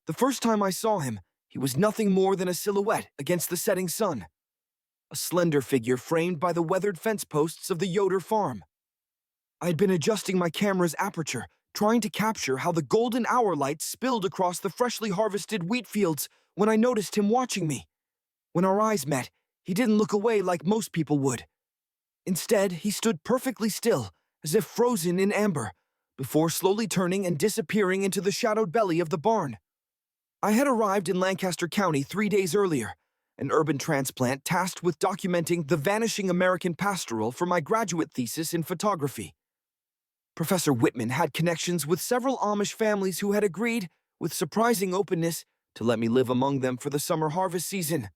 The first time I saw him, he was nothing more than a silhouette against the setting sun, a slender figure framed by the weathered fence posts of the Yoder farm. I had been adjusting my camera's aperture, trying to capture how the golden hour light spilled across the freshly harvested wheat fields when I noticed him watching me. When our eyes met, he didn't look away like most people would. Instead, he stood perfectly still, as if frozen in amber, before slowly turning and disappearing into the shadowed belly of the barn. I had arrived in Lancaster County 3 days earlier, an urban transplant tasked with documenting the vanishing American pastoral for my graduate thesis in photography. Professor Whitman had connections with several Amish families who had agreed, with surprising openness, to let me live among them for the summer harvest season.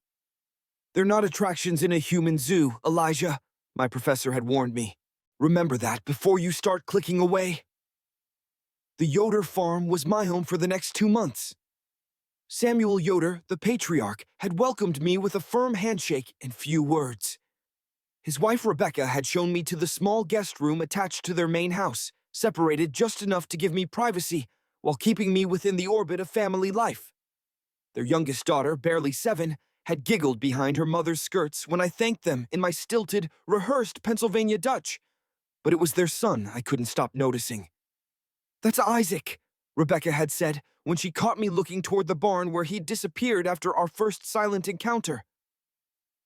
"They're not attractions in a human zoo, Elijah," my professor had warned me. "Remember that before you start clicking away." The Yoder farm was my home for the next 2 months. Samuel Yoder, the patriarch, had welcomed me with a firm handshake and few words. His wife Rebecca had shown me to the small guest room attached to their main house, separated just enough to give me privacy while keeping me within the orbit of family life. Their youngest daughter, barely 7, had giggled behind her mother's skirts when I thanked them in my stilted, rehearsed Pennsylvania Dutch, but it was their son I couldn't stop noticing. "That's Isaac," Rebecca had said when she caught me looking toward the barn where he'd disappeared after our first silent encounter.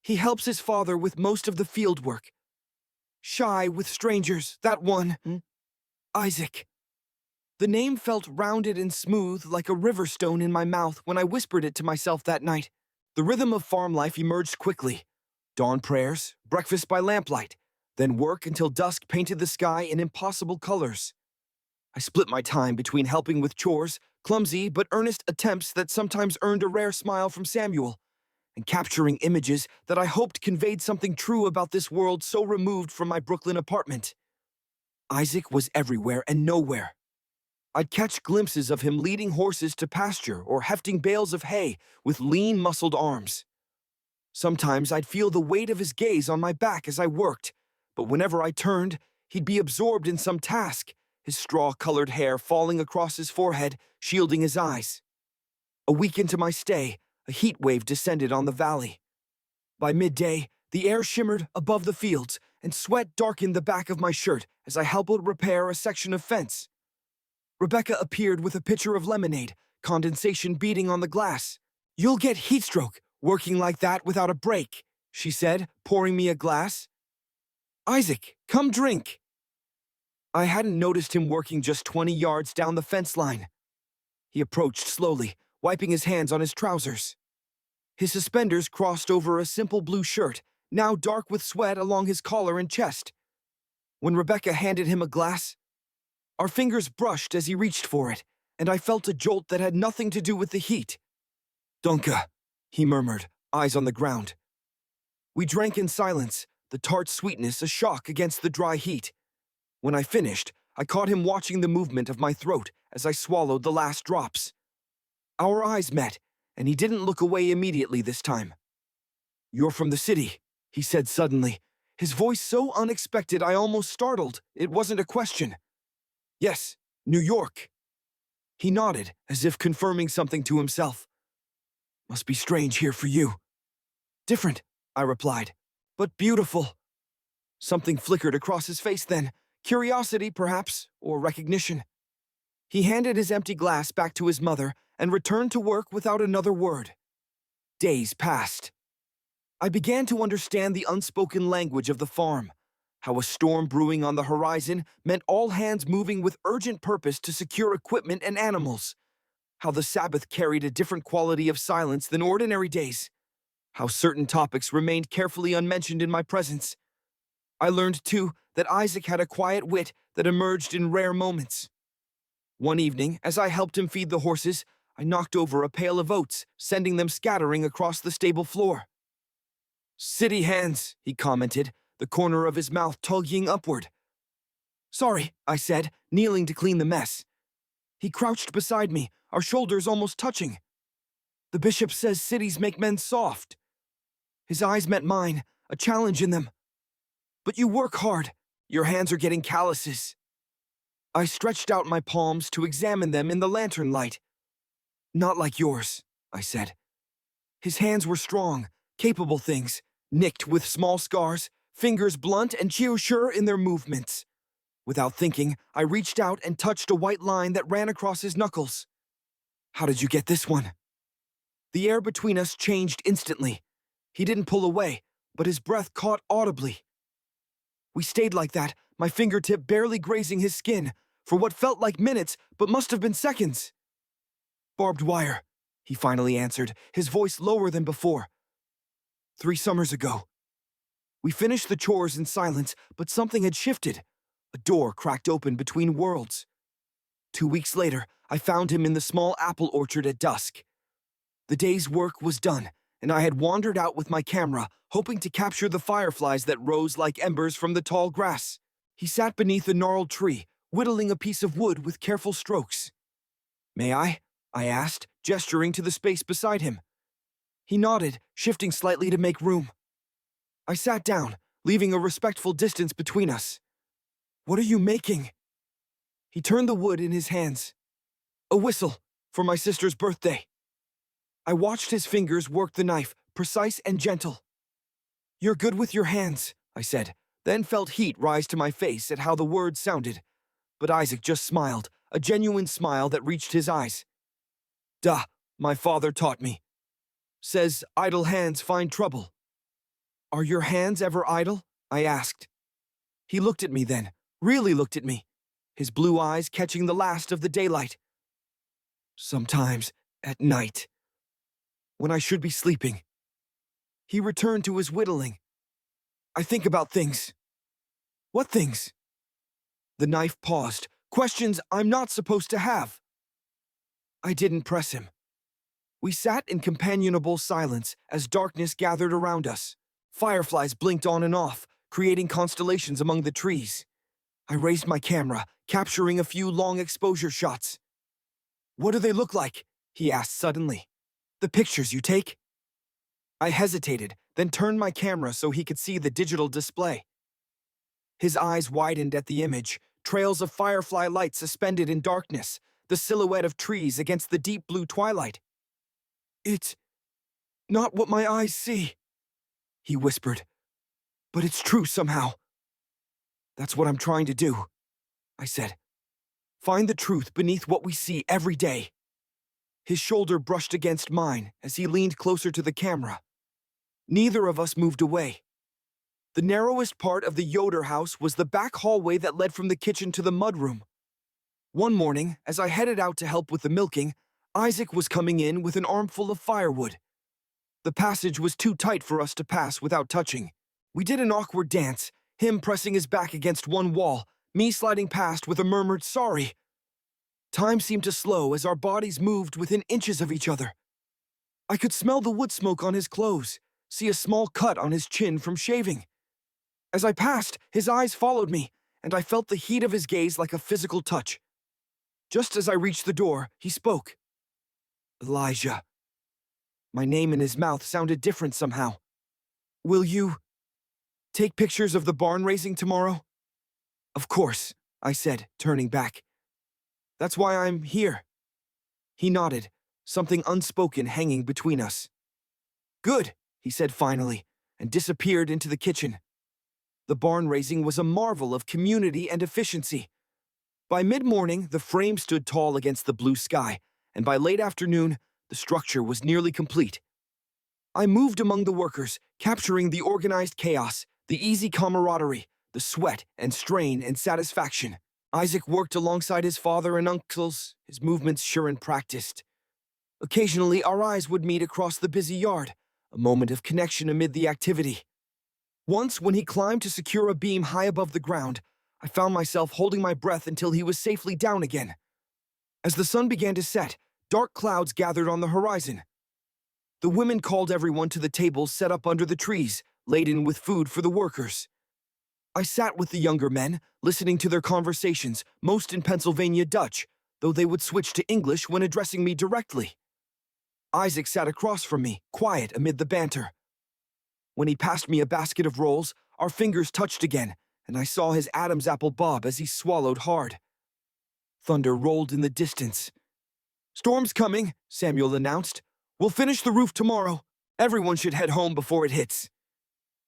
"He helps his father with most of the field work. Shy with strangers, that one. Isaac." The name felt rounded and smooth like a river stone in my mouth when I whispered it to myself that night. The rhythm of farm life emerged quickly. Dawn prayers, breakfast by lamplight, then work until dusk painted the sky in impossible colors. I split my time between helping with chores, clumsy but earnest attempts that sometimes earned a rare smile from Samuel, and capturing images that I hoped conveyed something true about this world so removed from my Brooklyn apartment. Isaac was everywhere and nowhere. I'd catch glimpses of him leading horses to pasture or hefting bales of hay with lean, muscled arms. Sometimes I'd feel the weight of his gaze on my back as I worked, but whenever I turned, he'd be absorbed in some task, his straw-colored hair falling across his forehead, shielding his eyes. A week into my stay, a heat wave descended on the valley. By midday, the air shimmered above the fields, and sweat darkened the back of my shirt as I helped repair a section of fence. Rebecca appeared with a pitcher of lemonade, condensation beating on the glass. "You'll get heat stroke working like that without a break," she said, pouring me a glass. "Isaac, come drink." I hadn't noticed him working just 20 yards down the fence line. He approached slowly, wiping his hands on his trousers. His suspenders crossed over a simple blue shirt, now dark with sweat along his collar and chest. When Rebecca handed him a glass, our fingers brushed as he reached for it, and I felt a jolt that had nothing to do with the heat. "Dunka," he murmured, eyes on the ground. We drank in silence, the tart sweetness a shock against the dry heat. When I finished, I caught him watching the movement of my throat as I swallowed the last drops. Our eyes met, and he didn't look away immediately this time. "You're from the city," he said suddenly, his voice so unexpected I almost startled. It wasn't a question. "Yes, New York." He nodded, as if confirming something to himself. "Must be strange here for you." "Different," I replied, "but beautiful." Something flickered across his face then, curiosity perhaps, or recognition. He handed his empty glass back to his mother and returned to work without another word. Days passed. I began to understand the unspoken language of the farm, how a storm brewing on the horizon meant all hands moving with urgent purpose to secure equipment and animals, how the Sabbath carried a different quality of silence than ordinary days, how certain topics remained carefully unmentioned in my presence. I learned, too, that Isaac had a quiet wit that emerged in rare moments. One evening, as I helped him feed the horses, I knocked over a pail of oats, sending them scattering across the stable floor. "City hands," he commented, the corner of his mouth tugging upward. "Sorry," I said, kneeling to clean the mess. He crouched beside me, our shoulders almost touching. "The bishop says cities make men soft." His eyes met mine, a challenge in them. "But you work hard. Your hands are getting calluses." I stretched out my palms to examine them in the lantern light. Not like yours, I said. His hands were strong, capable things, nicked with small scars, fingers blunt and sure in their movements. Without thinking, I reached out and touched a white line that ran across his knuckles. How did you get this one? The air between us changed instantly. He didn't pull away, but his breath caught audibly. We stayed like that, my fingertip barely grazing his skin, for what felt like minutes, but must have been seconds. Barbed wire, he finally answered, his voice lower than before. 3 summers ago. We finished the chores in silence, but something had shifted. A door cracked open between worlds. 2 weeks later, I found him in the small apple orchard at dusk. The day's work was done, and I had wandered out with my camera, hoping to capture the fireflies that rose like embers from the tall grass. He sat beneath a gnarled tree, whittling a piece of wood with careful strokes. "May I?" I asked, gesturing to the space beside him. He nodded, shifting slightly to make room. I sat down, leaving a respectful distance between us. "What are you making?" He turned the wood in his hands. "A whistle, for my sister's birthday." I watched his fingers work the knife, precise and gentle. "You're good with your hands," I said, then felt heat rise to my face at how the words sounded. But Isaac just smiled, a genuine smile that reached his eyes. "Duh, my father taught me. Says idle hands find trouble." "Are your hands ever idle?" I asked. He looked at me then, really looked at me, his blue eyes catching the last of the daylight. "Sometimes, at night, when I should be sleeping." He returned to his whittling. "I think about things." "What things?" The knife paused, questions I'm not supposed to have. I didn't press him. We sat in companionable silence as darkness gathered around us. Fireflies blinked on and off, creating constellations among the trees. I raised my camera, capturing a few long exposure shots. "What do they look like?" he asked suddenly. "The pictures you take?" I hesitated, then turned my camera so he could see the digital display. His eyes widened at the image, trails of firefly light suspended in darkness, the silhouette of trees against the deep blue twilight. "It's not what my eyes see," he whispered. "But it's true somehow." "That's what I'm trying to do," I said. "Find the truth beneath what we see every day." His shoulder brushed against mine as he leaned closer to the camera. Neither of us moved away. The narrowest part of the Yoder house was the back hallway that led from the kitchen to the mudroom. One morning, as I headed out to help with the milking, Isaac was coming in with an armful of firewood. The passage was too tight for us to pass without touching. We did an awkward dance, him pressing his back against one wall, me sliding past with a murmured sorry. Time seemed to slow as our bodies moved within inches of each other. I could smell the wood smoke on his clothes, see a small cut on his chin from shaving. As I passed, his eyes followed me, and I felt the heat of his gaze like a physical touch. Just as I reached the door, he spoke. "Elijah." My name in his mouth sounded different somehow. "Will you take pictures of the barn raising tomorrow?" "Of course," I said, turning back. "That's why I'm here." He nodded, something unspoken hanging between us. "Good," he said finally, and disappeared into the kitchen. The barn raising was a marvel of community and efficiency. By mid-morning, the frame stood tall against the blue sky, and by late afternoon, the structure was nearly complete. I moved among the workers, capturing the organized chaos, the easy camaraderie, the sweat and strain and satisfaction. Isaac worked alongside his father and uncles, his movements sure and practiced. Occasionally, our eyes would meet across the busy yard, a moment of connection amid the activity. Once, when he climbed to secure a beam high above the ground, I found myself holding my breath until he was safely down again. As the sun began to set, dark clouds gathered on the horizon. The women called everyone to the tables set up under the trees, laden with food for the workers. I sat with the younger men, listening to their conversations, most in Pennsylvania Dutch, though they would switch to English when addressing me directly. Isaac sat across from me, quiet amid the banter. When he passed me a basket of rolls, our fingers touched again, and I saw his Adam's apple bob as he swallowed hard. Thunder rolled in the distance. Storm's coming, Samuel announced. We'll finish the roof tomorrow. Everyone should head home before it hits.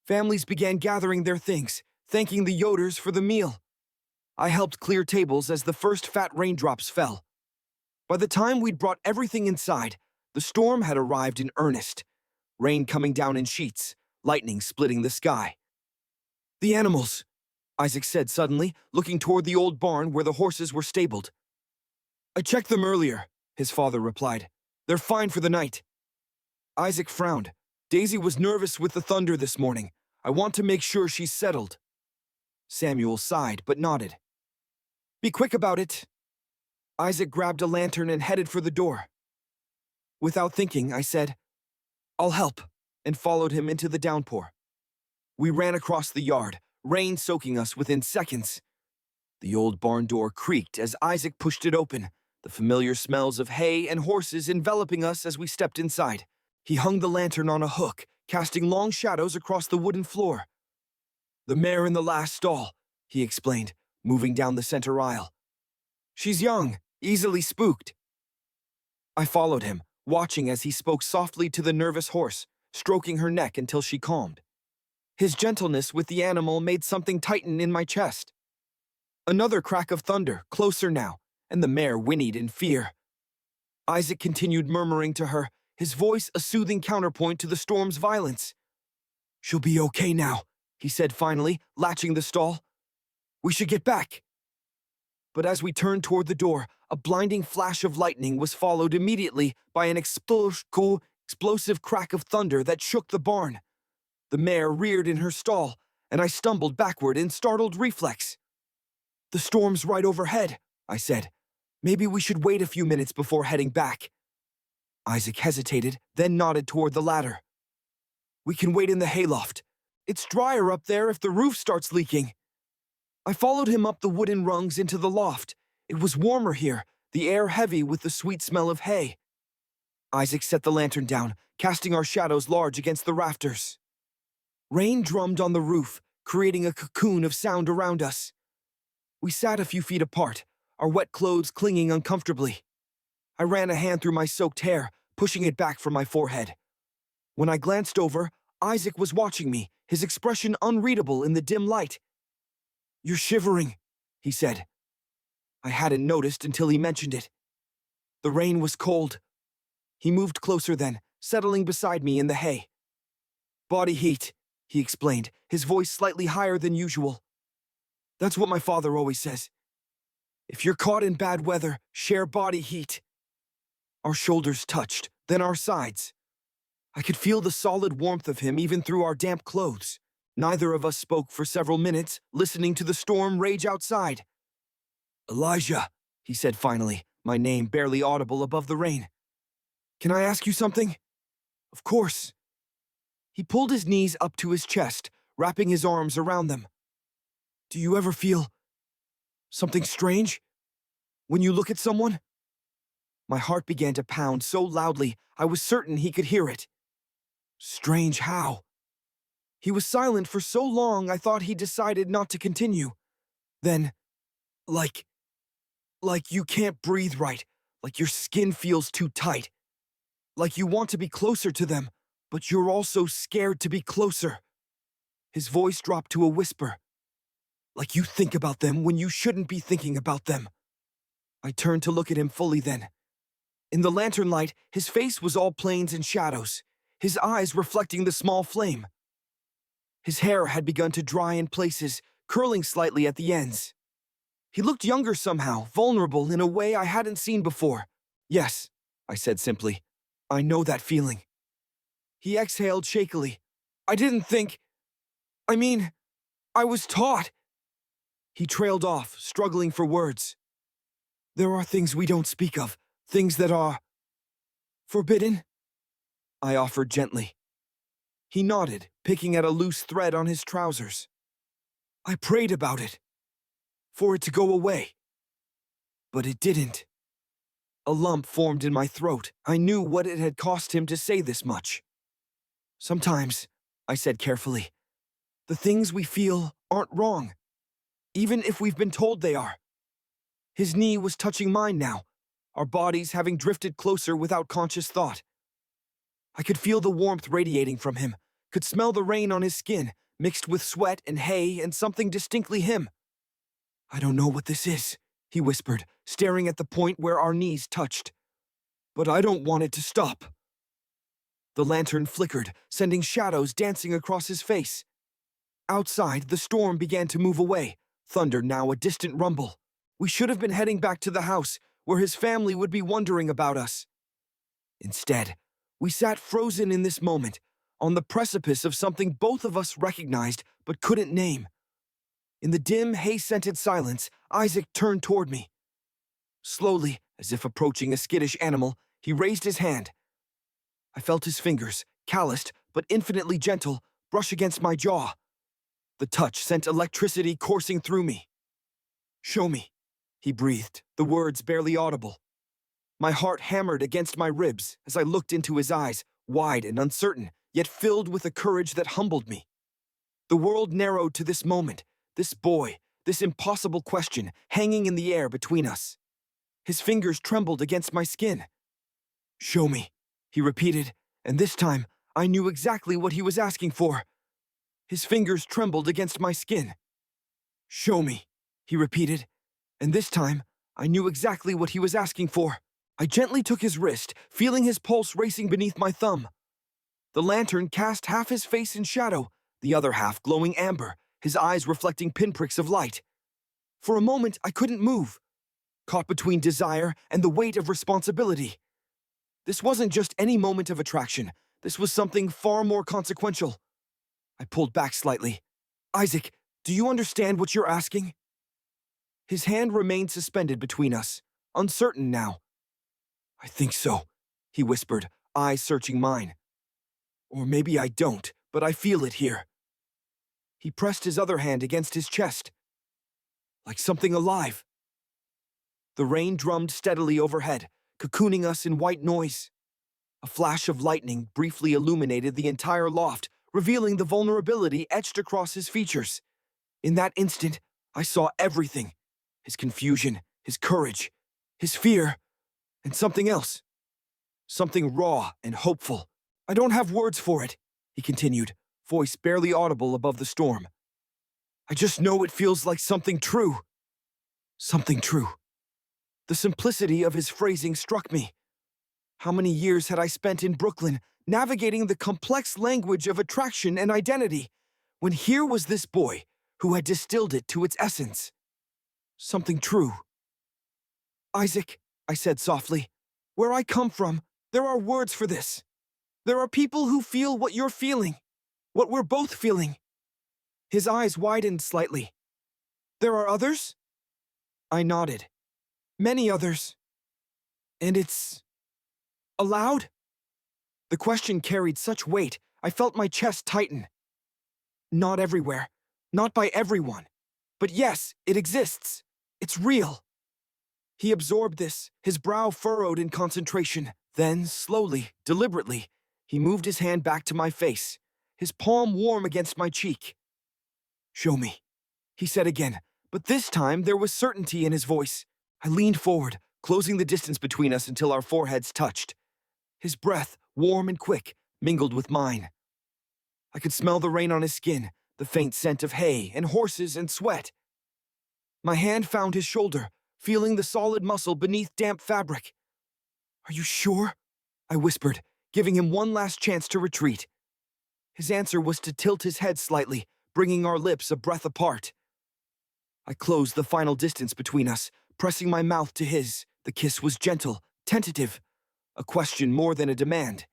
Families began gathering their things, thanking the Yoders for the meal. I helped clear tables as the first fat raindrops fell. By the time we'd brought everything inside, the storm had arrived in earnest. Rain coming down in sheets, lightning splitting the sky. The animals, Isaac said suddenly, looking toward the old barn where the horses were stabled. I checked them earlier, his father replied. They're fine for the night. Isaac frowned. Daisy was nervous with the thunder this morning. I want to make sure she's settled. Samuel sighed but nodded. Be quick about it. Isaac grabbed a lantern and headed for the door. Without thinking, I said, I'll help, and followed him into the downpour. We ran across the yard, rain soaking us within seconds. The old barn door creaked as Isaac pushed it open, the familiar smells of hay and horses enveloping us as we stepped inside. He hung the lantern on a hook, casting long shadows across the wooden floor. The mare in the last stall, he explained, moving down the center aisle. She's young, easily spooked. I followed him, watching as he spoke softly to the nervous horse, stroking her neck until she calmed. His gentleness with the animal made something tighten in my chest. Another crack of thunder, closer now, and the mare whinnied in fear. Isaac continued murmuring to her, his voice a soothing counterpoint to the storm's violence. She'll be okay now, he said finally, latching the stall. We should get back. But as we turned toward the door, a blinding flash of lightning was followed immediately by an explosive crack of thunder that shook the barn. The mare reared in her stall, and I stumbled backward in startled reflex. The storm's right overhead, I said. Maybe we should wait a few minutes before heading back. Isaac hesitated, then nodded toward the ladder. We can wait in the hayloft. It's drier up there if the roof starts leaking. I followed him up the wooden rungs into the loft. It was warmer here, the air heavy with the sweet smell of hay. Isaac set the lantern down, casting our shadows large against the rafters. Rain drummed on the roof, creating a cocoon of sound around us. We sat a few feet apart, our wet clothes clinging uncomfortably. I ran a hand through my soaked hair, pushing it back from my forehead. When I glanced over, Isaac was watching me, his expression unreadable in the dim light. You're shivering, he said. I hadn't noticed until he mentioned it. The rain was cold. He moved closer then, settling beside me in the hay. Body heat, he explained, his voice slightly higher than usual. That's what my father always says. If you're caught in bad weather, share body heat. Our shoulders touched, then our sides. I could feel the solid warmth of him even through our damp clothes. Neither of us spoke for several minutes, listening to the storm rage outside. Elijah, he said finally, my name barely audible above the rain. Can I ask you something? Of course. He pulled his knees up to his chest, wrapping his arms around them. Do you ever feel something strange when you look at someone? My heart began to pound so loudly I was certain he could hear it. Strange how? He was silent for so long I thought he decided not to continue. Then, like you can't breathe right, like your skin feels too tight. Like you want to be closer to them, but you're also scared to be closer. His voice dropped to a whisper. Like you think about them when you shouldn't be thinking about them. I turned to look at him fully then. In the lantern light, his face was all planes and shadows, his eyes reflecting the small flame. His hair had begun to dry in places, curling slightly at the ends. He looked younger somehow, vulnerable in a way I hadn't seen before. Yes, I said simply. I know that feeling. He exhaled shakily. I didn't think... I was taught. He trailed off, struggling for words. There are things we don't speak of, things that are... forbidden? I offered gently. He nodded, picking at a loose thread on his trousers. I prayed about it. For it to go away. But it didn't. A lump formed in my throat. I knew what it had cost him to say this much. Sometimes, I said carefully, the things we feel aren't wrong, even if we've been told they are. His knee was touching mine now, our bodies having drifted closer without conscious thought. I could feel the warmth radiating from him, could smell the rain on his skin, mixed with sweat and hay and something distinctly him. "I don't know what this is," he whispered, staring at the point where our knees touched. "But I don't want it to stop." The lantern flickered, sending shadows dancing across his face. Outside, the storm began to move away, thunder now a distant rumble. We should have been heading back to the house, where his family would be wondering about us. Instead, we sat frozen in this moment, on the precipice of something both of us recognized but couldn't name. In the dim, hay-scented silence, Isaac turned toward me. Slowly, as if approaching a skittish animal, he raised his hand. I felt his fingers, calloused but infinitely gentle, brush against my jaw. The touch sent electricity coursing through me. "Show me," he breathed, the words barely audible. My heart hammered against my ribs as I looked into his eyes, wide and uncertain, yet filled with a courage that humbled me. The world narrowed to this moment, this boy, this impossible question hanging in the air between us. His fingers trembled against my skin. "Show me," he repeated, and this time I knew exactly what he was asking for. His fingers trembled against my skin. "Show me," he repeated, and this time I knew exactly what he was asking for. I gently took his wrist, feeling his pulse racing beneath my thumb. The lantern cast half his face in shadow, the other half glowing amber, his eyes reflecting pinpricks of light. For a moment, I couldn't move, caught between desire and the weight of responsibility. This wasn't just any moment of attraction. This was something far more consequential. I pulled back slightly. "Isaac, do you understand what you're asking?" His hand remained suspended between us, uncertain now. "I think so," he whispered, eyes searching mine. "Or maybe I don't, but I feel it here." He pressed his other hand against his chest. "Like something alive." The rain drummed steadily overhead, cocooning us in white noise. A flash of lightning briefly illuminated the entire loft, revealing the vulnerability etched across his features. In that instant, I saw everything. His confusion, his courage, his fear, and something else. Something raw and hopeful. "I don't have words for it," he continued, voice barely audible above the storm. "I just know it feels like something true." Something true. The simplicity of his phrasing struck me. How many years had I spent in Brooklyn, navigating the complex language of attraction and identity, when here was this boy who had distilled it to its essence. Something true. "Isaac," I said softly, "where I come from, there are words for this. There are people who feel what you're feeling, what we're both feeling." His eyes widened slightly. "There are others?" I nodded. "Many others. And it's allowed?" The question carried such weight, I felt my chest tighten. "Not everywhere, not by everyone. But yes, it exists. It's real." He absorbed this, his brow furrowed in concentration. Then, slowly, deliberately, he moved his hand back to my face, his palm warm against my cheek. "Show me," he said again, but this time there was certainty in his voice. I leaned forward, closing the distance between us until our foreheads touched. His breath, warm and quick, mingled with mine. I could smell the rain on his skin, the faint scent of hay and horses and sweat. My hand found his shoulder, feeling the solid muscle beneath damp fabric. "Are you sure?" I whispered, giving him one last chance to retreat. His answer was to tilt his head slightly, bringing our lips a breath apart. I closed the final distance between us, pressing my mouth to his. The kiss was gentle, tentative, a question more than a demand.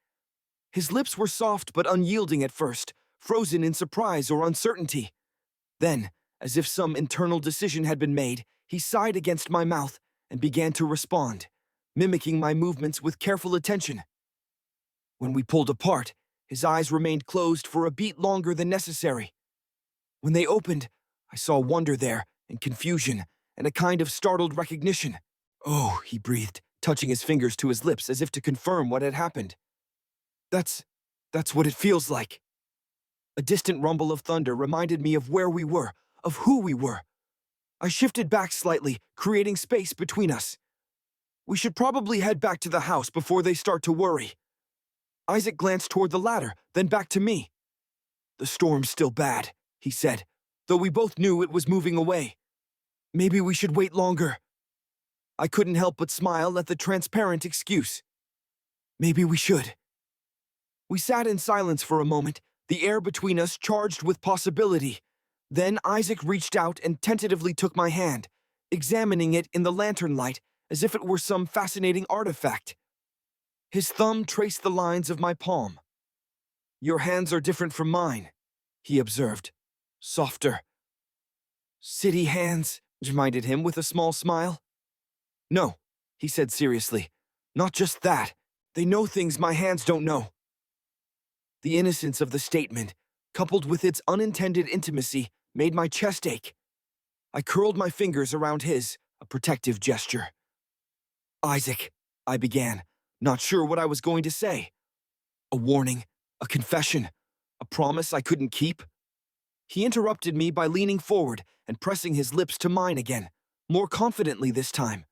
His lips were soft but unyielding at first, frozen in surprise or uncertainty. Then, as if some internal decision had been made, he sighed against my mouth and began to respond, mimicking my movements with careful attention. When we pulled apart, his eyes remained closed for a beat longer than necessary. When they opened, I saw wonder there, and confusion, and a kind of startled recognition. "Oh," he breathed, touching his fingers to his lips as if to confirm what had happened. That's what it feels like." A distant rumble of thunder reminded me of where we were, of who we were. I shifted back slightly, creating space between us. We should probably head back to the house before they start to worry. Isaac glanced toward the ladder, then back to me. The storm's still bad, he said, though we both knew it was moving away. Maybe we should wait longer. I couldn't help but smile at the transparent excuse. Maybe we should. We sat in silence for a moment, the air between us charged with possibility. Then Isaac reached out and tentatively took my hand, examining it in the lantern light as if it were some fascinating artifact. His thumb traced the lines of my palm. Your hands are different from mine, he observed. Softer. City hands, reminded him with a small smile. No, he said seriously. Not just that. They know things my hands don't know. The innocence of the statement, coupled with its unintended intimacy, made my chest ache. I curled my fingers around his, a protective gesture. Isaac, I began, not sure what I was going to say. A warning, a confession, a promise I couldn't keep. He interrupted me by leaning forward and pressing his lips to mine again, more confidently this time.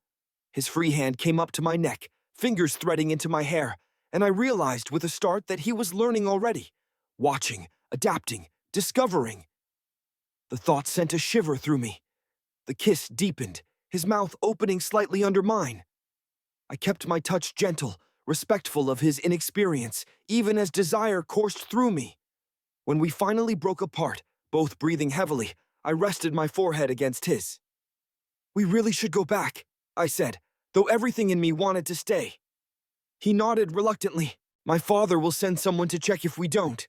His free hand came up to my neck, fingers threading into my hair, and I realized with a start that he was learning already, watching, adapting, discovering. The thought sent a shiver through me. The kiss deepened, his mouth opening slightly under mine. I kept my touch gentle, respectful of his inexperience, even as desire coursed through me. When we finally broke apart, both breathing heavily, I rested my forehead against his. We really should go back, I said, though everything in me wanted to stay. He nodded reluctantly. My father will send someone to check if we don't.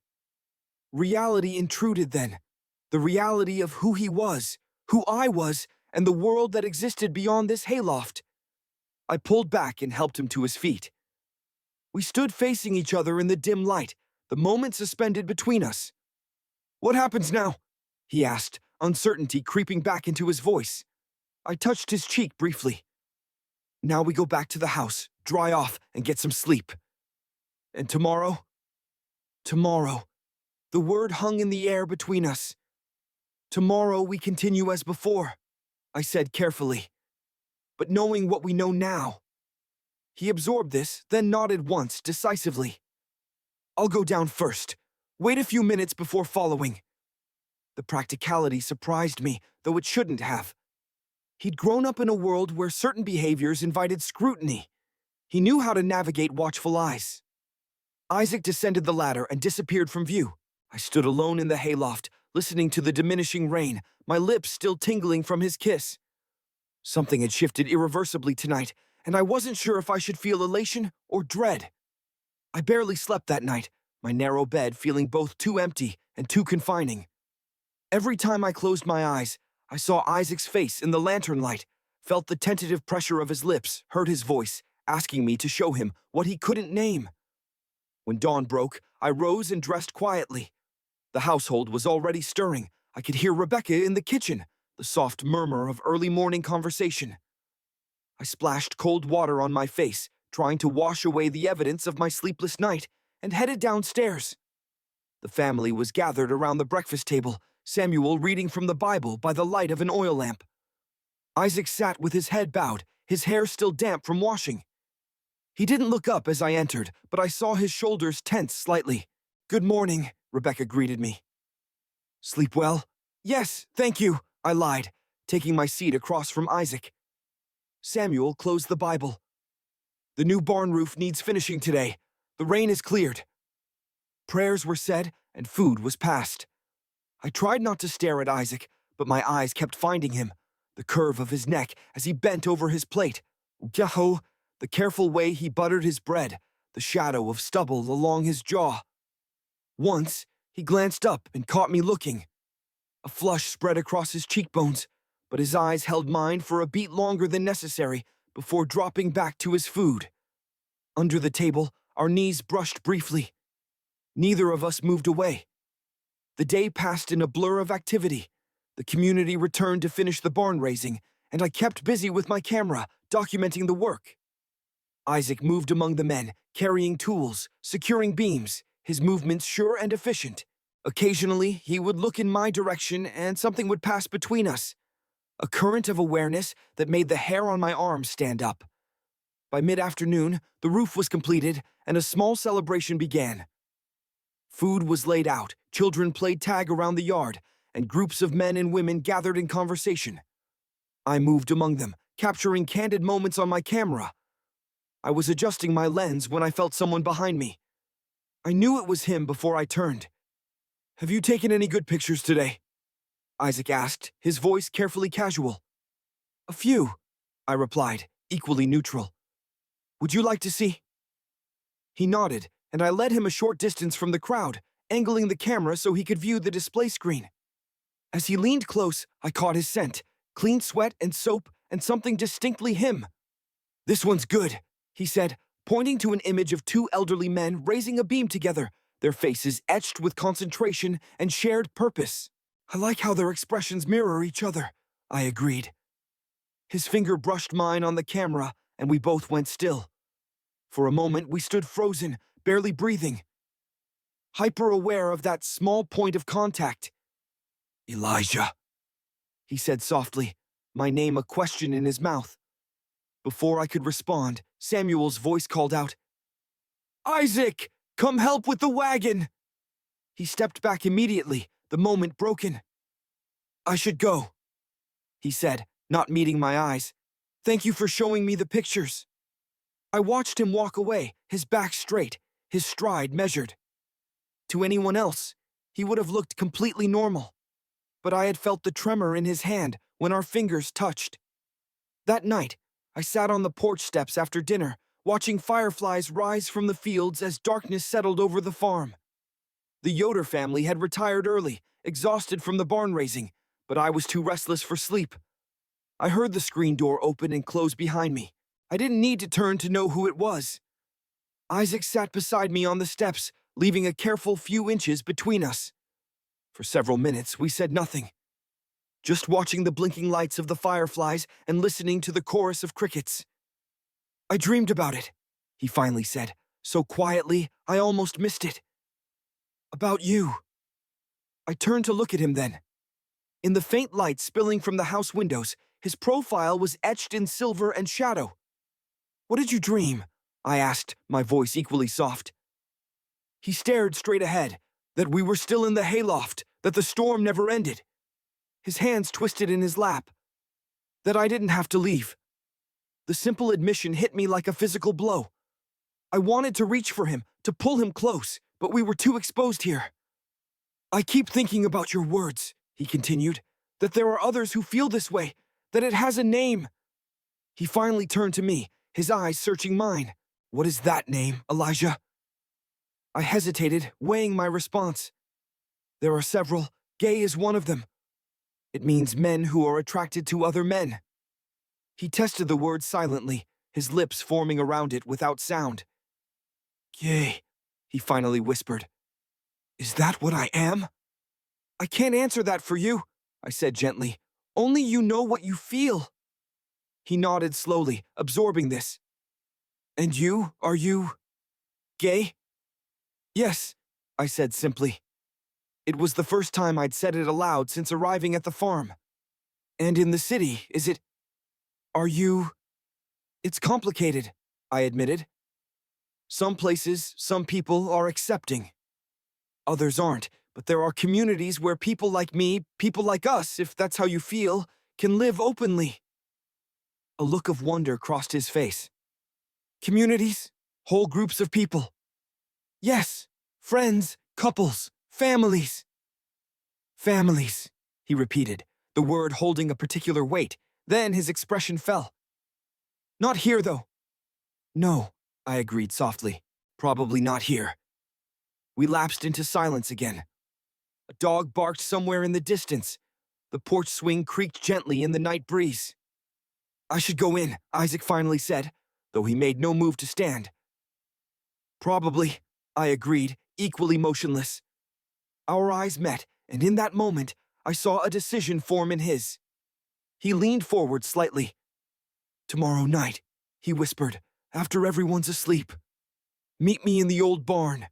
Reality intruded then. The reality of who he was, who I was, and the world that existed beyond this hayloft. I pulled back and helped him to his feet. We stood facing each other in the dim light, the moment suspended between us. What happens now? He asked, uncertainty creeping back into his voice. I touched his cheek briefly. Now we go back to the house, dry off, and get some sleep. And tomorrow? Tomorrow. The word hung in the air between us. Tomorrow we continue as before, I said carefully. But knowing what we know now. He absorbed this, then nodded once, decisively. I'll go down first. Wait a few minutes before following. The practicality surprised me, though it shouldn't have. He'd grown up in a world where certain behaviors invited scrutiny. He knew how to navigate watchful eyes. Isaac descended the ladder and disappeared from view. I stood alone in the hayloft, listening to the diminishing rain, my lips still tingling from his kiss. Something had shifted irreversibly tonight, and I wasn't sure if I should feel elation or dread. I barely slept that night, my narrow bed feeling both too empty and too confining. Every time I closed my eyes, I saw Isaac's face in the lantern light, felt the tentative pressure of his lips, heard his voice, asking me to show him what he couldn't name. When dawn broke, I rose and dressed quietly. The household was already stirring. I could hear Rebecca in the kitchen, the soft murmur of early morning conversation. I splashed cold water on my face, trying to wash away the evidence of my sleepless night, and headed downstairs. The family was gathered around the breakfast table, Samuel reading from the Bible by the light of an oil lamp. Isaac sat with his head bowed, his hair still damp from washing. He didn't look up as I entered, but I saw his shoulders tense slightly. Good morning, Rebecca greeted me. Sleep well? Yes, thank you, I lied, taking my seat across from Isaac. Samuel closed the Bible. The new barn roof needs finishing today. The rain is cleared. Prayers were said, and food was passed. I tried not to stare at Isaac, but my eyes kept finding him, the curve of his neck as he bent over his plate. Yahoo! The careful way he buttered his bread, the shadow of stubble along his jaw. Once, he glanced up and caught me looking. A flush spread across his cheekbones, but his eyes held mine for a beat longer than necessary before dropping back to his food. Under the table, our knees brushed briefly. Neither of us moved away. The day passed in a blur of activity. The community returned to finish the barn raising, and I kept busy with my camera, documenting the work. Isaac moved among the men, carrying tools, securing beams, his movements sure and efficient. Occasionally, he would look in my direction and something would pass between us. A current of awareness that made the hair on my arms stand up. By mid-afternoon, the roof was completed and a small celebration began. Food was laid out, children played tag around the yard, and groups of men and women gathered in conversation. I moved among them, capturing candid moments on my camera. I was adjusting my lens when I felt someone behind me. I knew it was him before I turned. "Have you taken any good pictures today?" Isaac asked, his voice carefully casual. "A few," I replied, equally neutral. "Would you like to see?" He nodded, and I led him a short distance from the crowd, angling the camera so he could view the display screen. As he leaned close, I caught his scent, clean sweat and soap, and something distinctly him. "This one's good," he said, pointing to an image of two elderly men raising a beam together, their faces etched with concentration and shared purpose. "I like how their expressions mirror each other," I agreed. His finger brushed mine on the camera, and we both went still. For a moment, we stood frozen, barely breathing, hyper-aware of that small point of contact. "Elijah," he said softly, my name a question in his mouth. Before I could respond, Samuel's voice called out, "Isaac, come help with the wagon!" He stepped back immediately, the moment broken. "I should go," he said, not meeting my eyes. "Thank you for showing me the pictures." I watched him walk away, his back straight, his stride measured. To anyone else, he would have looked completely normal. But I had felt the tremor in his hand when our fingers touched. That night, I sat on the porch steps after dinner, watching fireflies rise from the fields as darkness settled over the farm. The Yoder family had retired early, exhausted from the barn raising, but I was too restless for sleep. I heard the screen door open and close behind me. I didn't need to turn to know who it was. Isaac sat beside me on the steps, leaving a careful few inches between us. For several minutes, we said nothing, just watching the blinking lights of the fireflies and listening to the chorus of crickets. "I dreamed about it," he finally said, so quietly I almost missed it. "About you." I turned to look at him then. In the faint light spilling from the house windows, his profile was etched in silver and shadow. "What did you dream?" I asked, my voice equally soft. He stared straight ahead, that we were still in the hayloft, that the storm never ended. His hands twisted in his lap, that I didn't have to leave. The simple admission hit me like a physical blow. I wanted to reach for him, to pull him close, but we were too exposed here. "I keep thinking about your words," he continued, "that there are others who feel this way, that it has a name." He finally turned to me, his eyes searching mine. "What is that name, Elijah?" I hesitated, weighing my response. "There are several. Gay is one of them. It means men who are attracted to other men." He tested the word silently, his lips forming around it without sound. "Gay," he finally whispered. "Is that what I am?" "I can't answer that for you," I said gently. "Only you know what you feel." He nodded slowly, absorbing this. "And you, are you gay?" "Yes," I said simply. It was the first time I'd said it aloud since arriving at the farm. "And in the city, is it? Are you?" "It's complicated," I admitted. "Some places, some people are accepting. Others aren't, but there are communities where people like me, people like us, if that's how you feel, can live openly." A look of wonder crossed his face. "Communities? Whole groups of people?" "Yes, friends, couples, families." "Families," he repeated, the word holding a particular weight. Then his expression fell. "Not here, though." "No," I agreed softly. "Probably not here." We lapsed into silence again. A dog barked somewhere in the distance. The porch swing creaked gently in the night breeze. "I should go in," Isaac finally said, though he made no move to stand. "Probably," I agreed, equally motionless. Our eyes met, and in that moment, I saw a decision form in his. He leaned forward slightly. "Tomorrow night," he whispered, "after everyone's asleep. Meet me in the old barn."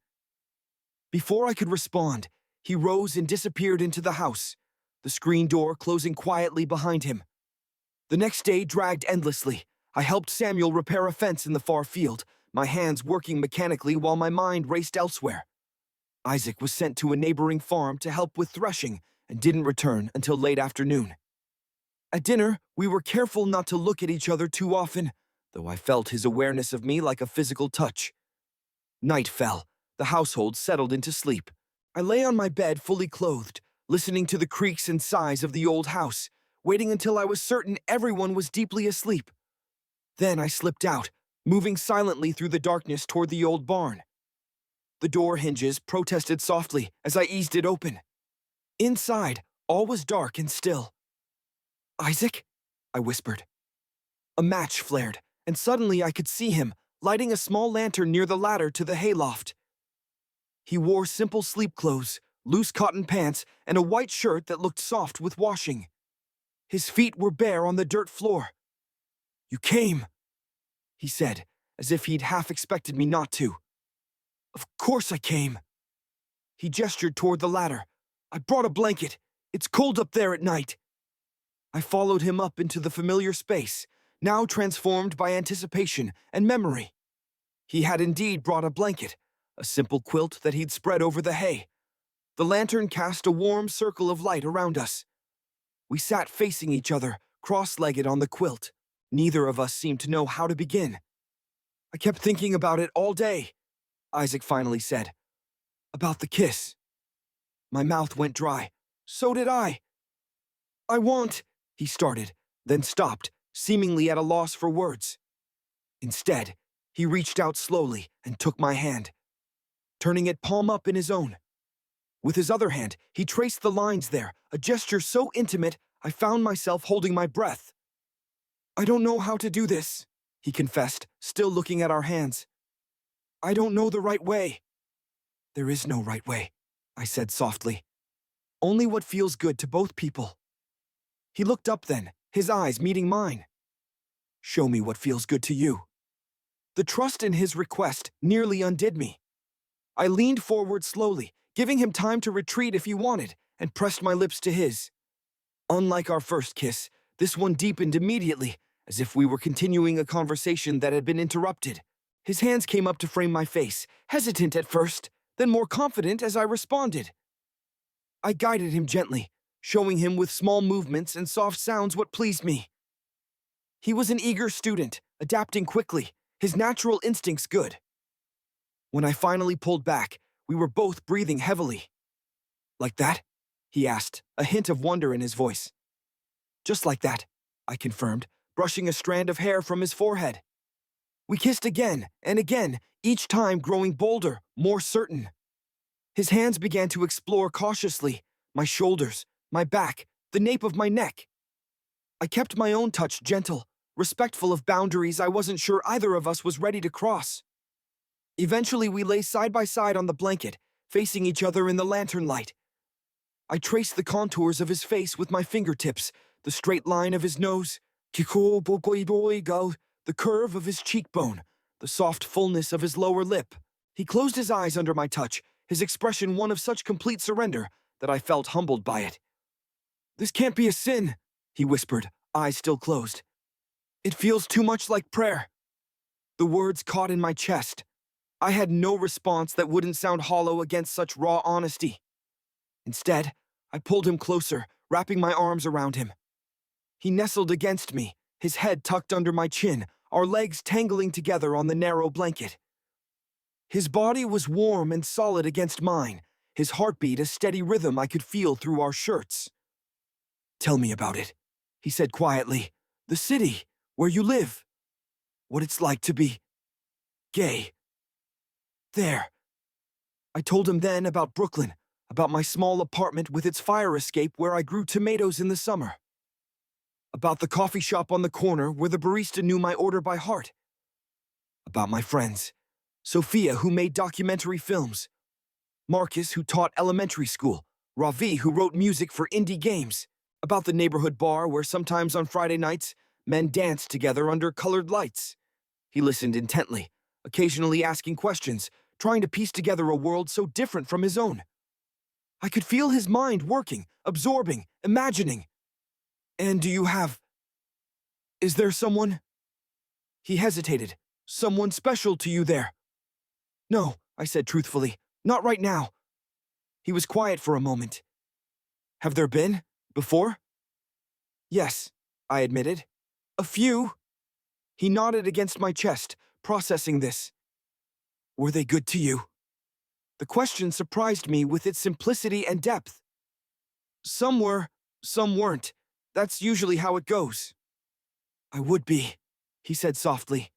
Before I could respond, he rose and disappeared into the house, the screen door closing quietly behind him. The next day dragged endlessly. I helped Samuel repair a fence in the far field, my hands working mechanically while my mind raced elsewhere. Isaac was sent to a neighboring farm to help with threshing and didn't return until late afternoon. At dinner, we were careful not to look at each other too often, though I felt his awareness of me like a physical touch. Night fell. The household settled into sleep. I lay on my bed fully clothed, listening to the creaks and sighs of the old house, waiting until I was certain everyone was deeply asleep. Then I slipped out, moving silently through the darkness toward the old barn. The door hinges protested softly as I eased it open. Inside, all was dark and still. "Isaac?" I whispered. A match flared, and suddenly I could see him, lighting a small lantern near the ladder to the hayloft. He wore simple sleep clothes, loose cotton pants, and a white shirt that looked soft with washing. His feet were bare on the dirt floor. "You came," he said, as if he'd half expected me not to. "Of course I came." He gestured toward the ladder. "I brought a blanket. It's cold up there at night." I followed him up into the familiar space, now transformed by anticipation and memory. He had indeed brought a blanket, a simple quilt that he'd spread over the hay. The lantern cast a warm circle of light around us. We sat facing each other, cross-legged on the quilt. Neither of us seemed to know how to begin. "I kept thinking about it all day," Isaac finally said. "About the kiss." My mouth went dry. "So did I." "I want," he started, then stopped, seemingly at a loss for words. Instead, he reached out slowly and took my hand, turning it palm up in his own. With his other hand, he traced the lines there, a gesture so intimate I found myself holding my breath. "I don't know how to do this," he confessed, still looking at our hands. "I don't know the right way." "There is no right way," I said softly. "Only what feels good to both people." He looked up then, his eyes meeting mine. "Show me what feels good to you." The trust in his request nearly undid me. I leaned forward slowly, giving him time to retreat if he wanted, and pressed my lips to his. Unlike our first kiss, this one deepened immediately, as if we were continuing a conversation that had been interrupted. His hands came up to frame my face, hesitant at first, then more confident as I responded. I guided him gently, showing him with small movements and soft sounds what pleased me. He was an eager student, adapting quickly, his natural instincts good. When I finally pulled back, we were both breathing heavily. "Like that?" he asked, a hint of wonder in his voice. "Just like that," I confirmed, brushing a strand of hair from his forehead. We kissed again and again, each time growing bolder, more certain. His hands began to explore cautiously, my shoulders, my back, the nape of my neck. I kept my own touch gentle, respectful of boundaries I wasn't sure either of us was ready to cross. Eventually, we lay side by side on the blanket, facing each other in the lantern light. I traced the contours of his face with my fingertips, the straight line of his nose, the curve of his cheekbone, the soft fullness of his lower lip. He closed his eyes under my touch, his expression one of such complete surrender that I felt humbled by it. "This can't be a sin," he whispered, eyes still closed. "It feels too much like prayer." The words caught in my chest. I had no response that wouldn't sound hollow against such raw honesty. Instead, I pulled him closer, wrapping my arms around him. He nestled against me, his head tucked under my chin, our legs tangling together on the narrow blanket. His body was warm and solid against mine, his heartbeat a steady rhythm I could feel through our shirts. "Tell me about it," he said quietly. "The city, where you live. What it's like to be gay." There. I told him then about Brooklyn, about my small apartment with its fire escape where I grew tomatoes in the summer. About the coffee shop on the corner where the barista knew my order by heart. About my friends. Sophia, who made documentary films. Marcus, who taught elementary school. Ravi, who wrote music for indie games. About the neighborhood bar where sometimes on Friday nights, men danced together under colored lights. He listened intently, occasionally asking questions, trying to piece together a world so different from his own. I could feel his mind working, absorbing, imagining. "And do you have... is there someone?" He hesitated. Someone special to you there? No, I said truthfully. Not right now. He was quiet for a moment. Have there been? Before? Yes, I admitted. A few. He nodded against my chest, processing this. Were they good to you? The question surprised me with its simplicity and depth. Some were, some weren't. That's usually how it goes. I would be, he said softly.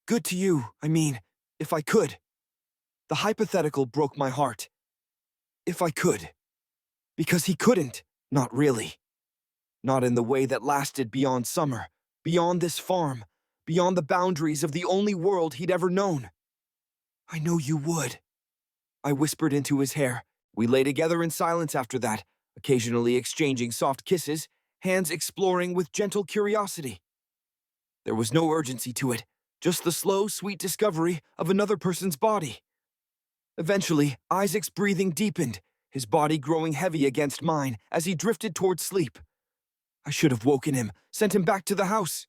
Good to you, I mean, if I could. The hypothetical broke my heart. If I could. Because he couldn't, not really. Not in the way that lasted beyond summer, beyond this farm, beyond the boundaries of the only world he'd ever known. I know you would. I whispered into his hair. We lay together in silence after that, occasionally exchanging soft kisses, hands exploring with gentle curiosity. There was no urgency to it, just the slow, sweet discovery of another person's body. Eventually, Isaac's breathing deepened, his body growing heavy against mine as he drifted towards sleep. I should have woken him, sent him back to the house.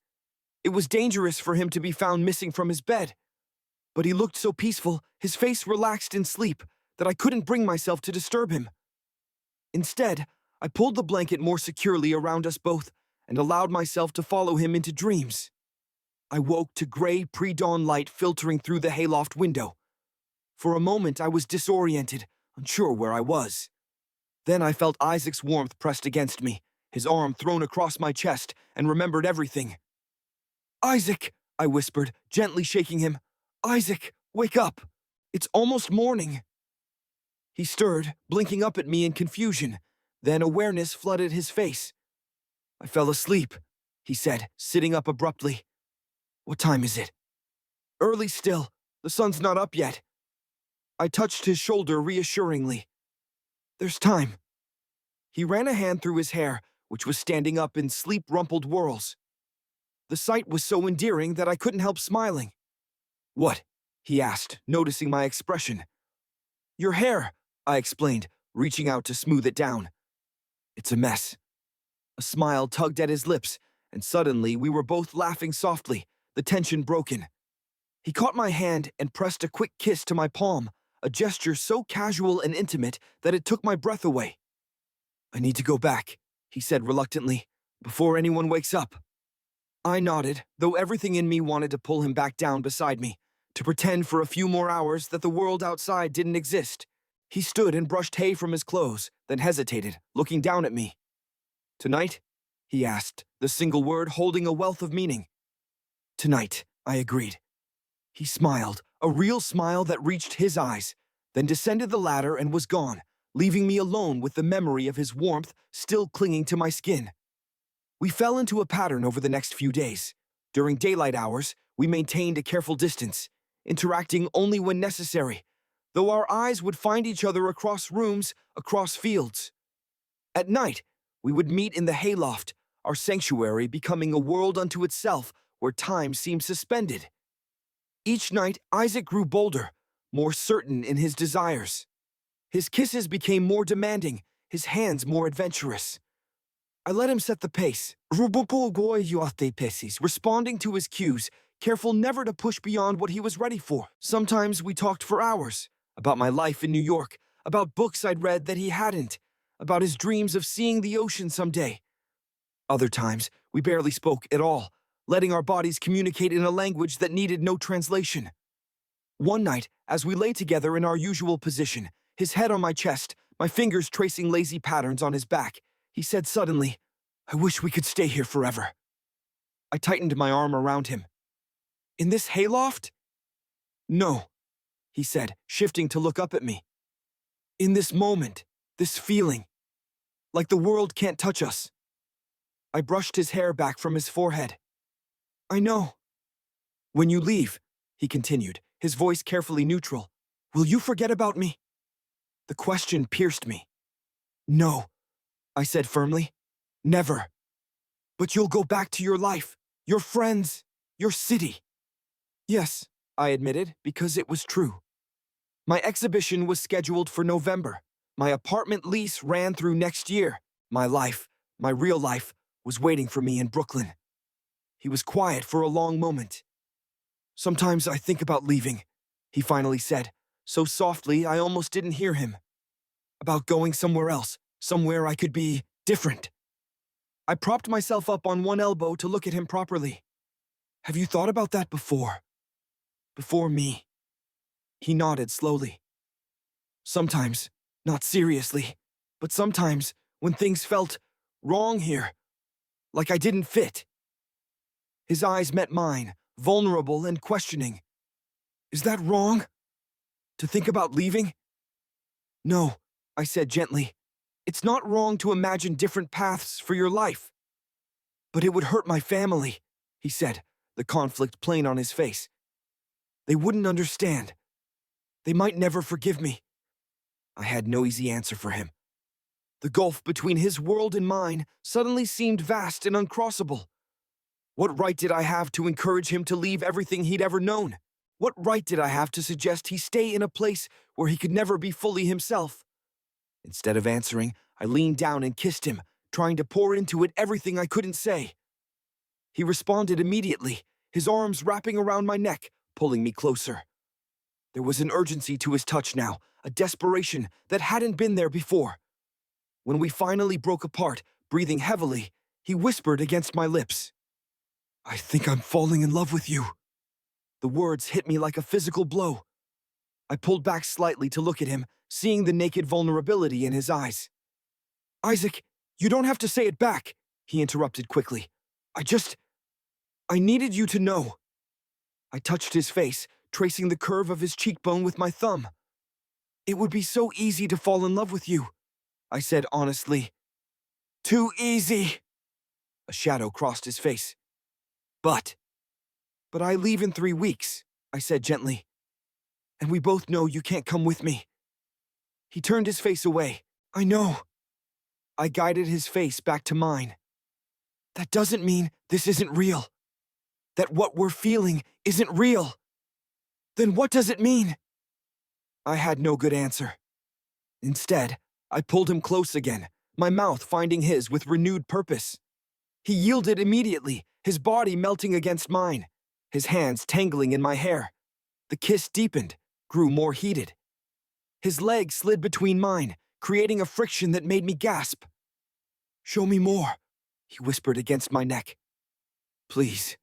It was dangerous for him to be found missing from his bed. But he looked so peaceful, his face relaxed in sleep, that I couldn't bring myself to disturb him. Instead, I pulled the blanket more securely around us both and allowed myself to follow him into dreams. I woke to gray pre-dawn light filtering through the hayloft window. For a moment, I was disoriented, unsure where I was. Then I felt Isaac's warmth pressed against me, his arm thrown across my chest, and remembered everything. Isaac, I whispered, gently shaking him. Isaac, wake up. It's almost morning. He stirred, blinking up at me in confusion. Then awareness flooded his face. I fell asleep, he said, sitting up abruptly. What time is it? Early still. The sun's not up yet. I touched his shoulder reassuringly. There's time. He ran a hand through his hair, which was standing up in sleep-rumpled whirls. The sight was so endearing that I couldn't help smiling. What? He asked, noticing my expression. Your hair, I explained, reaching out to smooth it down. It's a mess. A smile tugged at his lips, and suddenly we were both laughing softly, the tension broken. He caught my hand and pressed a quick kiss to my palm, a gesture so casual and intimate that it took my breath away. I need to go back, he said reluctantly, before anyone wakes up. I nodded, though everything in me wanted to pull him back down beside me, to pretend for a few more hours that the world outside didn't exist. He stood and brushed hay from his clothes, then hesitated, looking down at me. Tonight? He asked, the single word holding a wealth of meaning. Tonight, I agreed. He smiled, a real smile that reached his eyes, then descended the ladder and was gone, leaving me alone with the memory of his warmth still clinging to my skin. We fell into a pattern over the next few days. During daylight hours, we maintained a careful distance, interacting only when necessary, though our eyes would find each other across rooms, across fields. At night, we would meet in the hayloft, our sanctuary becoming a world unto itself where time seemed suspended. Each night, Isaac grew bolder, more certain in his desires. His kisses became more demanding, his hands more adventurous. I let him set the pace, responding to his cues, careful never to push beyond what he was ready for. Sometimes we talked for hours, about my life in New York, about books I'd read that he hadn't, about his dreams of seeing the ocean someday. Other times, we barely spoke at all, letting our bodies communicate in a language that needed no translation. One night, as we lay together in our usual position, his head on my chest, my fingers tracing lazy patterns on his back, he said suddenly, I wish we could stay here forever. I tightened my arm around him. In this hayloft? No, he said, shifting to look up at me. In this moment, this feeling, like the world can't touch us. I brushed his hair back from his forehead. I know. When you leave, he continued, his voice carefully neutral, will you forget about me? The question pierced me. No, I said firmly. Never. But you'll go back to your life, your friends, your city. Yes, I admitted, because it was true. My exhibition was scheduled for November. My apartment lease ran through next year. My life, my real life, was waiting for me in Brooklyn. He was quiet for a long moment. "Sometimes I think about leaving," he finally said, so softly I almost didn't hear him. "About going somewhere else, somewhere I could be different." I propped myself up on one elbow to look at him properly. "Have you thought about that before? Before me?" He nodded slowly. "Sometimes, not seriously, but sometimes when things felt wrong here, like I didn't fit." His eyes met mine, vulnerable and questioning. "Is that wrong? To think about leaving?" "No," I said gently. "It's not wrong to imagine different paths for your life." "But it would hurt my family," he said, the conflict plain on his face. "They wouldn't understand. They might never forgive me." I had no easy answer for him. The gulf between his world and mine suddenly seemed vast and uncrossable. What right did I have to encourage him to leave everything he'd ever known? What right did I have to suggest he stay in a place where he could never be fully himself? Instead of answering, I leaned down and kissed him, trying to pour into it everything I couldn't say. He responded immediately, his arms wrapping around my neck, pulling me closer. There was an urgency to his touch now, a desperation that hadn't been there before. When we finally broke apart, breathing heavily, he whispered against my lips, "I think I'm falling in love with you." The words hit me like a physical blow. I pulled back slightly to look at him, seeing the naked vulnerability in his eyes. "Isaac, you don't have to say it back," he interrupted quickly. I needed you to know." I touched his face, tracing the curve of his cheekbone with my thumb. "It would be so easy to fall in love with you," I said honestly. "Too easy." A shadow crossed his face. But I leave in 3 weeks," I said gently. "And we both know you can't come with me." He turned his face away. "I know." I guided his face back to mine. "That doesn't mean this isn't real. That what we're feeling isn't real. Then what does it mean?" I had no good answer. Instead, I pulled him close again, my mouth finding his with renewed purpose. He yielded immediately, his body melting against mine, his hands tangling in my hair. The kiss deepened, grew more heated. His leg slid between mine, creating a friction that made me gasp. "Show me more," he whispered against my neck. "Please."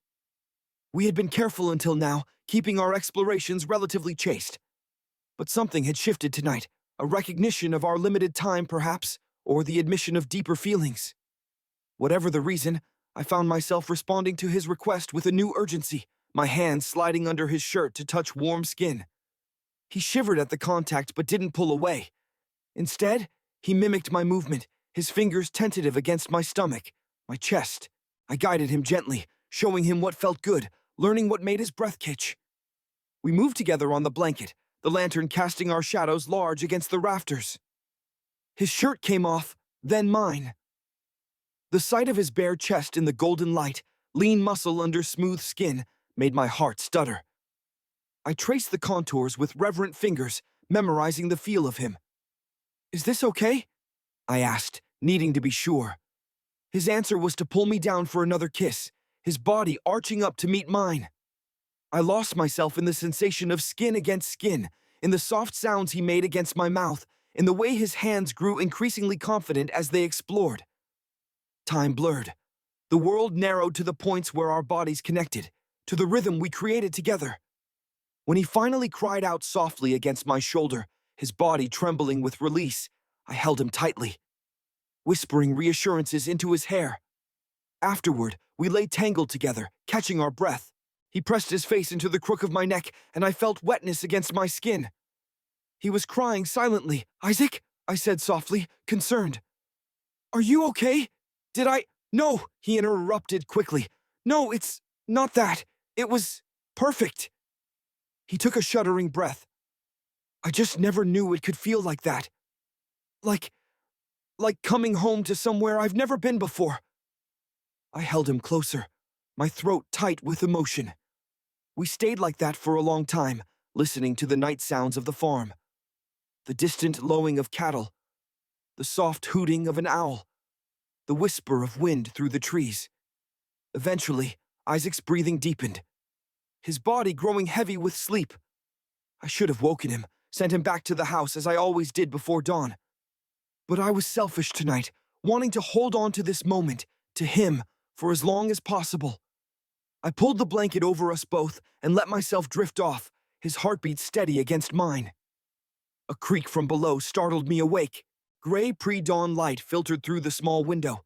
We had been careful until now, keeping our explorations relatively chaste. But something had shifted tonight, a recognition of our limited time, perhaps, or the admission of deeper feelings. Whatever the reason, I found myself responding to his request with a new urgency, my hands sliding under his shirt to touch warm skin. He shivered at the contact but didn't pull away. Instead, he mimicked my movement, his fingers tentative against my stomach, my chest. I guided him gently, showing him what felt good, learning what made his breath catch. We moved together on the blanket, the lantern casting our shadows large against the rafters. His shirt came off, then mine. The sight of his bare chest in the golden light, lean muscle under smooth skin, made my heart stutter. I traced the contours with reverent fingers, memorizing the feel of him. "Is this okay?" I asked, needing to be sure. His answer was to pull me down for another kiss, his body arching up to meet mine. I lost myself in the sensation of skin against skin, in the soft sounds he made against my mouth, in the way his hands grew increasingly confident as they explored. Time blurred. The world narrowed to the points where our bodies connected, to the rhythm we created together. When he finally cried out softly against my shoulder, his body trembling with release, I held him tightly, whispering reassurances into his hair. Afterward, we lay tangled together, catching our breath. He pressed his face into the crook of my neck, and I felt wetness against my skin. He was crying silently. "Isaac?" I said softly, concerned. "Are you okay? Did I—" "No," he interrupted quickly. "No, it's not that. It was perfect." He took a shuddering breath. "I just never knew it could feel like that. Like coming home to somewhere I've never been before." I held him closer, my throat tight with emotion. We stayed like that for a long time, listening to the night sounds of the farm. The distant lowing of cattle, the soft hooting of an owl, the whisper of wind through the trees. Eventually, Isaac's breathing deepened, his body growing heavy with sleep. I should have woken him, sent him back to the house as I always did before dawn. But I was selfish tonight, wanting to hold on to this moment, to him, for as long as possible. I pulled the blanket over us both and let myself drift off, his heartbeat steady against mine. A creak from below startled me awake. Gray pre-dawn light filtered through the small window.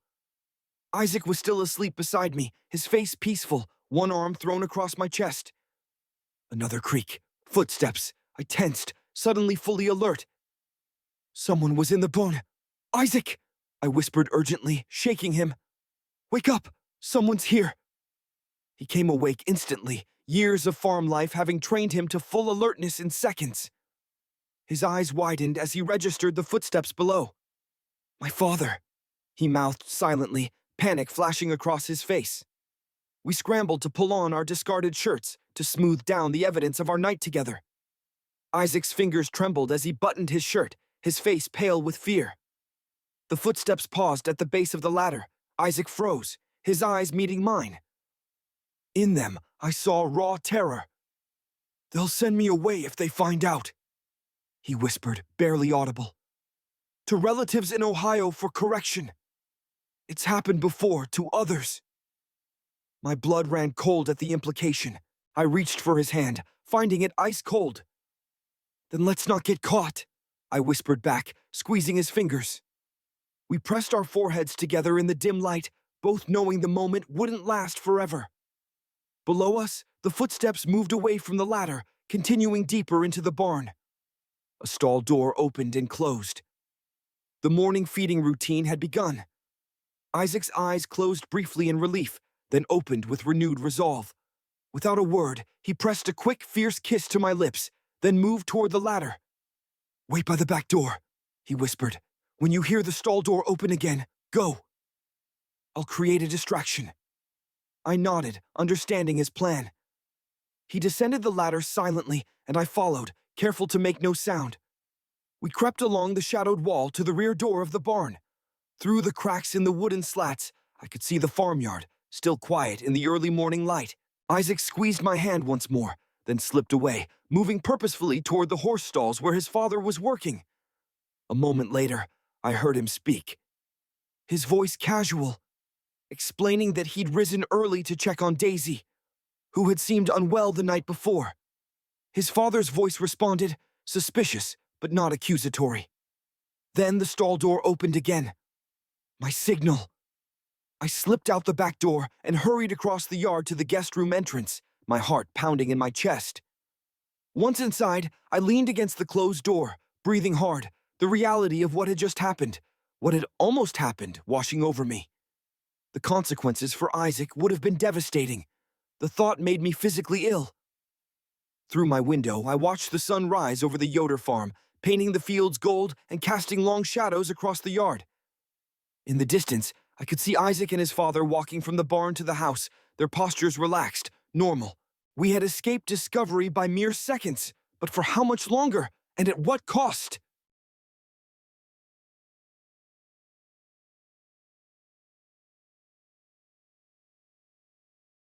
Isaac was still asleep beside me, his face peaceful, one arm thrown across my chest. Another creak. Footsteps. I tensed, suddenly fully alert. Someone was in the barn. Isaac! I whispered urgently, shaking him. Wake up! Someone's here! He came awake instantly, years of farm life having trained him to full alertness in seconds. His eyes widened as he registered the footsteps below. My father, he mouthed silently, panic flashing across his face. We scrambled to pull on our discarded shirts, to smooth down the evidence of our night together. Isaac's fingers trembled as he buttoned his shirt, his face pale with fear. The footsteps paused at the base of the ladder. Isaac froze, his eyes meeting mine. In them, I saw raw terror. They'll send me away if they find out, he whispered, barely audible. To relatives in Ohio for correction. It's happened before to others. My blood ran cold at the implication. I reached for his hand, finding it ice cold. Then let's not get caught, I whispered back, squeezing his fingers. We pressed our foreheads together in the dim light, both knowing the moment wouldn't last forever. Below us, the footsteps moved away from the ladder, continuing deeper into the barn. A stall door opened and closed. The morning feeding routine had begun. Isaac's eyes closed briefly in relief, then opened with renewed resolve. Without a word, he pressed a quick, fierce kiss to my lips, then moved toward the ladder. Wait by the back door, he whispered. When you hear the stall door open again, go. I'll create a distraction. I nodded, understanding his plan. He descended the ladder silently, and I followed, careful to make no sound. We crept along the shadowed wall to the rear door of the barn. Through the cracks in the wooden slats, I could see the farmyard, still quiet in the early morning light. Isaac squeezed my hand once more, then slipped away, moving purposefully toward the horse stalls where his father was working. A moment later, I heard him speak. His voice casual, explaining that he'd risen early to check on Daisy, who had seemed unwell the night before. His father's voice responded, suspicious, but not accusatory. Then the stall door opened again. My signal. I slipped out the back door and hurried across the yard to the guest room entrance, my heart pounding in my chest. Once inside, I leaned against the closed door, breathing hard, the reality of what had just happened, what had almost happened, washing over me. The consequences for Isaac would have been devastating. The thought made me physically ill. Through my window, I watched the sun rise over the Yoder farm, painting the fields gold and casting long shadows across the yard. In the distance, I could see Isaac and his father walking from the barn to the house, their postures relaxed, normal. We had escaped discovery by mere seconds, but for how much longer, and at what cost?